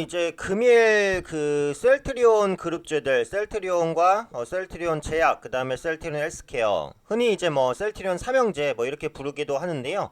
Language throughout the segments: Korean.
이제 금일 그 셀트리온 그룹주들, 셀트리온과 셀트리온 제약, 그 다음에 셀트리온 헬스케어, 흔히 이제 뭐 셀트리온 삼형제 뭐 이렇게 부르기도 하는데요.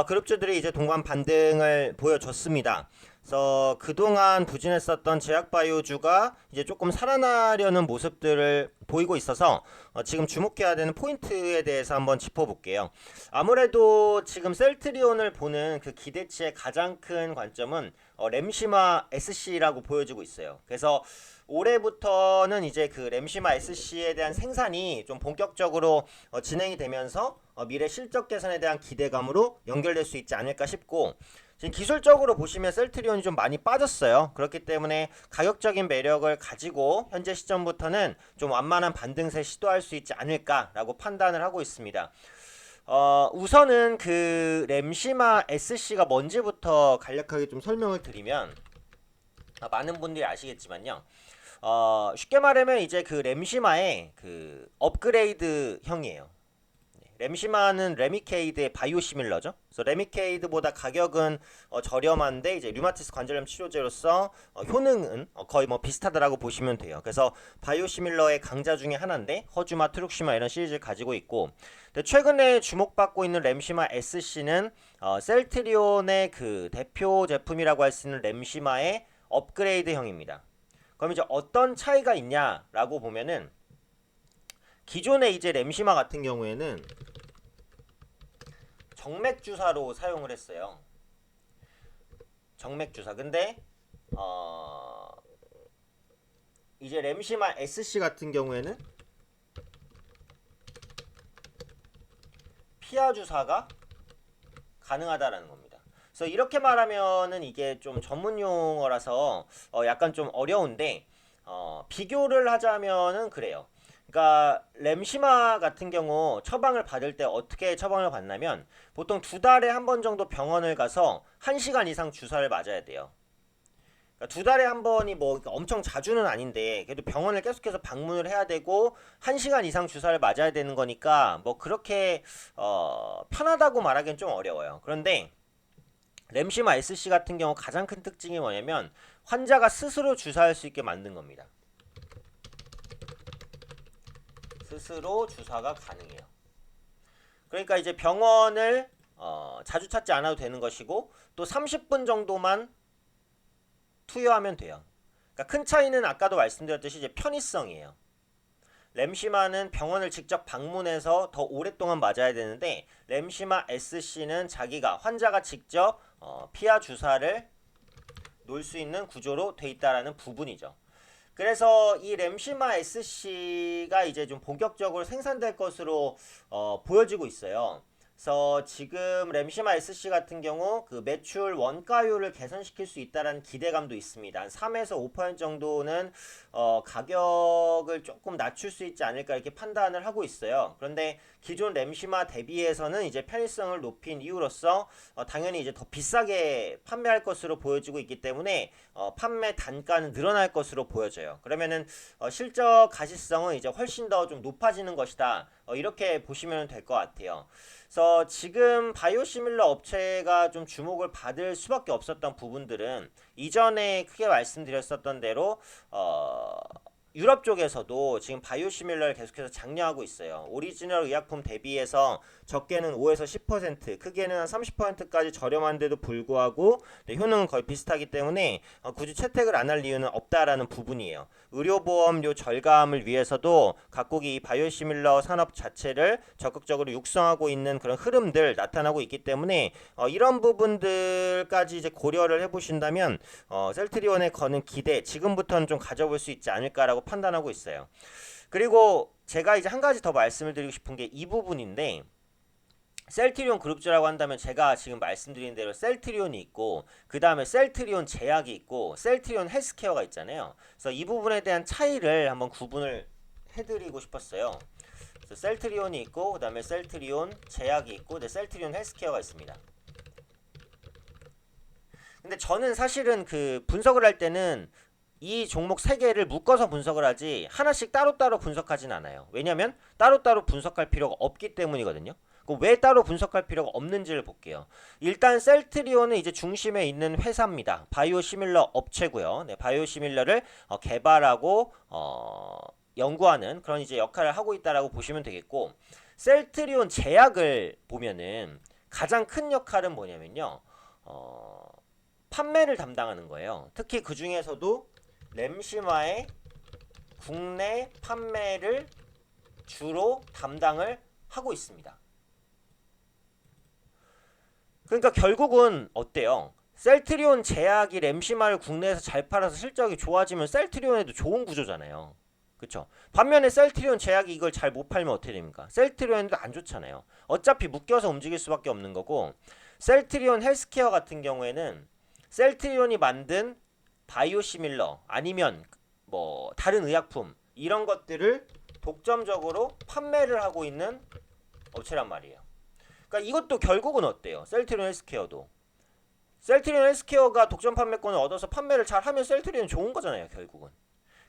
그룹주들이 이제 동반 반등을 보여줬습니다. 그래서 그동안 부진했었던 제약바이오주가 이제 조금 살아나려는 모습들을 보이고 있어서 지금 주목해야 되는 포인트에 대해서 한번 짚어볼게요. 아무래도 지금 셀트리온을 보는 그 기대치의 가장 큰 관점은 램시마 SC라고 보여지고 있어요. 그래서 올해부터는 이제 그 램시마 SC에 대한 생산이 좀 본격적으로 진행이 되면서 미래 실적 개선에 대한 기대감으로 연결될 수 있지 않을까 싶고, 지금 기술적으로 보시면 셀트리온이 좀 많이 빠졌어요. 그렇기 때문에 가격적인 매력을 가지고 현재 시점부터는 좀 완만한 반등세 시도할 수 있지 않을까라고 판단을 하고 있습니다. 우선은 그 램시마 SC가 뭔지부터 간략하게 좀 설명을 드리면, 많은 분들이 아시겠지만요. 쉽게 말하면 이제 그 램시마의 그 업그레이드형이에요. 램시마는 레미케이드의 바이오시밀러죠. 그래서 레미케이드보다 가격은 저렴한데 이제 류마티스 관절염 치료제로서 효능은 거의 뭐 비슷하다라고 보시면 돼요. 그래서 바이오시밀러의 강자 중에 하나인데 허주마, 트룩시마 이런 시리즈를 가지고 있고, 근데 최근에 주목받고 있는 램시마 SC는 셀트리온의 그 대표 제품이라고 할 수 있는 램시마의 업그레이드형입니다. 그럼 이제 어떤 차이가 있냐라고 보면은, 기존의 이제 램시마 같은 경우에는 정맥 주사로 사용을 했어요. 정맥 주사. 근데 이제 램시마 SC 같은 경우에는 피하 주사가 가능하다라는 겁니다. 그래서 이렇게 말하면은 이게 좀 전문 용어라서 약간 좀 어려운데, 비교를 하자면은 그래요. 그러니까 램시마 같은 경우 처방을 받을 때 어떻게 처방을 받냐면, 보통 2달에 한 번 정도 병원을 가서 1시간 이상 주사를 맞아야 돼요. 그러니까 2달에 한 번이 뭐 엄청 자주는 아닌데, 그래도 병원을 계속해서 방문을 해야 되고 1시간 이상 주사를 맞아야 되는 거니까 뭐 그렇게 편하다고 말하기는 좀 어려워요. 그런데 램시마 SC 같은 경우 가장 큰 특징이 뭐냐면, 환자가 스스로 주사할 수 있게 만든 겁니다. 스스로 주사가 가능해요. 그러니까 이제 병원을 자주 찾지 않아도 되는 것이고, 또 30분 정도만 투여하면 돼요. 그러니까 큰 차이는 아까도 말씀드렸듯이 이제 편의성이에요. 램시마는 병원을 직접 방문해서 더 오랫동안 맞아야 되는데, 램시마 SC는 자기가 환자가 직접 피하 주사를 놓을 수 있는 구조로 돼 있다라는 부분이죠. 그래서 이 램시마 SC가 이제 좀 본격적으로 생산될 것으로 보여지고 있어요. 그래서 지금 램시마 SC 같은 경우 그 매출 원가율을 개선시킬 수 있다는 기대감도 있습니다. 한 3에서 5% 정도는 가격을 조금 낮출 수 있지 않을까 이렇게 판단을 하고 있어요. 그런데 기존 램시마 대비해서는 이제 편의성을 높인 이유로서 당연히 이제 더 비싸게 판매할 것으로 보여지고 있기 때문에 판매 단가는 늘어날 것으로 보여져요. 그러면은 실적 가시성은 이제 훨씬 더 좀 높아지는 것이다. 이렇게 보시면 될 것 같아요. 그래서 지금 바이오시밀러 업체가 좀 주목을 받을 수밖에 없었던 부분들은, 이전에 크게 말씀드렸었던 대로 유럽 쪽에서도 지금 바이오시밀러를 계속해서 장려하고 있어요. 오리지널 의약품 대비해서 적게는 5에서 10%, 크게는 한 30%까지 저렴한데도 불구하고 효능은 거의 비슷하기 때문에 굳이 채택을 안 할 이유는 없다라는 부분이에요. 의료보험료 절감을 위해서도 각국이 이 바이오시밀러 산업 자체를 적극적으로 육성하고 있는 그런 흐름들 나타나고 있기 때문에 이런 부분들까지 이제 고려를 해보신다면 셀트리온에 거는 기대 지금부터는 좀 가져볼 수 있지 않을까라고 판단하고 있어요. 그리고 제가 이제 한 가지 더 말씀을 드리고 싶은 게 이 부분인데, 셀트리온 그룹주라고 한다면 제가 지금 말씀드린 대로 셀트리온이 있고, 그 다음에 셀트리온 제약이 있고, 셀트리온 헬스케어가 있잖아요. 그래서 이 부분에 대한 차이를 한번 구분을 해드리고 싶었어요. 그래서 셀트리온이 있고, 그 다음에 셀트리온 제약이 있고, 네, 셀트리온 헬스케어가 있습니다. 근데 저는 사실은 그 분석을 할 때는 이 종목 3개를 묶어서 분석을 하지 하나씩 따로따로 분석하진 않아요. 왜냐면 따로따로 분석할 필요가 없기 때문이거든요. 왜 따로 분석할 필요가 없는지를 볼게요. 일단 셀트리온은 이제 중심에 있는 회사입니다. 바이오시밀러 업체고요. 네, 바이오시밀러를 개발하고 연구하는 그런 이제 역할을 하고 있다라고 보시면 되겠고, 셀트리온 제약을 보면은 가장 큰 역할은 뭐냐면요, 판매를 담당하는 거예요. 특히 그 중에서도 램시마의 국내 판매를 주로 담당을 하고 있습니다. 그러니까 결국은 어때요? 셀트리온 제약이 램시마를 국내에서 잘 팔아서 실적이 좋아지면 셀트리온에도 좋은 구조잖아요. 그쵸? 반면에 셀트리온 제약이 이걸 잘 못 팔면 어떻게 됩니까? 셀트리온에도 안 좋잖아요. 어차피 묶여서 움직일 수밖에 없는 거고, 셀트리온 헬스케어 같은 경우에는 셀트리온이 만든 바이오시밀러 아니면 뭐 다른 의약품 이런 것들을 독점적으로 판매를 하고 있는 업체란 말이에요. 그러니까 이것도 결국은 어때요? 셀트리온 헬스케어도 셀트리온 헬스케어가 독점 판매권을 얻어서 판매를 잘하면 셀트리온 좋은 거잖아요. 결국은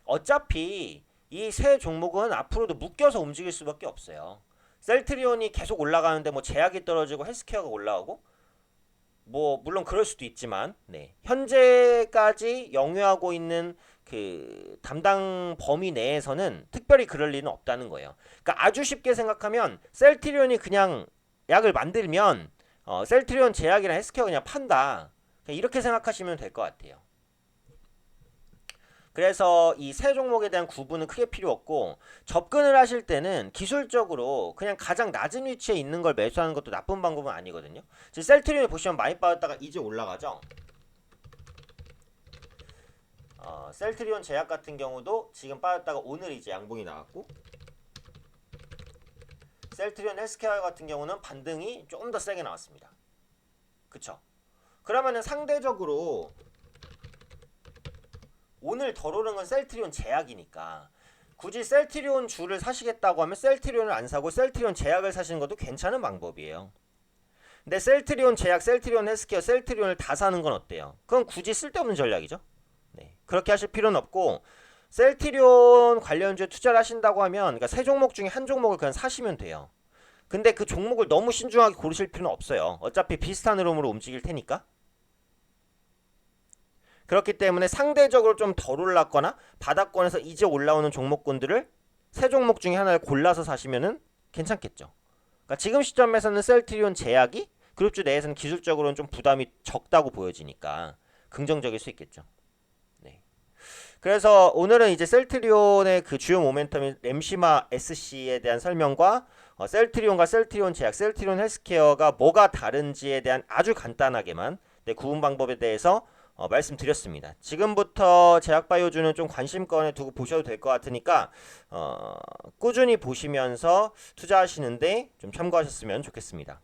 어차피 이 세 종목은 앞으로도 묶여서 움직일 수밖에 없어요. 셀트리온이 계속 올라가는데 뭐 제약이 떨어지고 헬스케어가 올라가고 뭐 물론 그럴 수도 있지만, 네, 현재까지 영유하고 있는 그 담당 범위 내에서는 특별히 그럴 리는 없다는 거예요. 그러니까 아주 쉽게 생각하면 셀트리온이 그냥 약을 만들면 셀트리온 제약이랑 헬스케어 그냥 판다, 그냥 이렇게 생각하시면 될 것 같아요. 그래서 이 세 종목에 대한 구분은 크게 필요 없고, 접근을 하실 때는 기술적으로 그냥 가장 낮은 위치에 있는 걸 매수하는 것도 나쁜 방법은 아니거든요. 지금 셀트리온을 보시면 많이 빠졌다가 이제 올라가죠. 셀트리온 제약 같은 경우도 지금 빠졌다가 오늘 이제 양봉이 나왔고, 셀트리온 헬스케어 같은 경우는 반등이 조금 더 세게 나왔습니다. 그쵸? 그러면은 상대적으로 오늘 덜 오른 건 셀트리온 제약이니까 굳이 셀트리온 주를 사시겠다고 하면 셀트리온을 안 사고 셀트리온 제약을 사시는 것도 괜찮은 방법이에요. 근데 셀트리온 제약, 셀트리온 헬스케어, 셀트리온을 다 사는 건 어때요? 그건 굳이 쓸데없는 전략이죠. 네, 그렇게 하실 필요는 없고, 셀트리온 관련주에 투자를 하신다고 하면 그러니까 세 종목 중에 한 종목을 그냥 사시면 돼요. 근데 그 종목을 너무 신중하게 고르실 필요는 없어요. 어차피 비슷한 흐름으로 움직일 테니까. 그렇기 때문에 상대적으로 좀 덜 올랐거나 바닥권에서 이제 올라오는 종목군들을 세 종목 중에 하나를 골라서 사시면은 괜찮겠죠. 그러니까 지금 시점에서는 셀트리온 제약이 그룹주 내에서는 기술적으로는 좀 부담이 적다고 보여지니까 긍정적일 수 있겠죠. 네. 그래서 오늘은 이제 셀트리온의 그 주요 모멘텀인 램시마 SC에 대한 설명과 셀트리온과 셀트리온 제약, 셀트리온 헬스케어가 뭐가 다른지에 대한 아주 간단하게만 구분 방법에 대해서 말씀드렸습니다. 지금부터 제약바이오주는 좀 관심권에 두고 보셔도 될 것 같으니까 꾸준히 보시면서 투자하시는데 좀 참고하셨으면 좋겠습니다.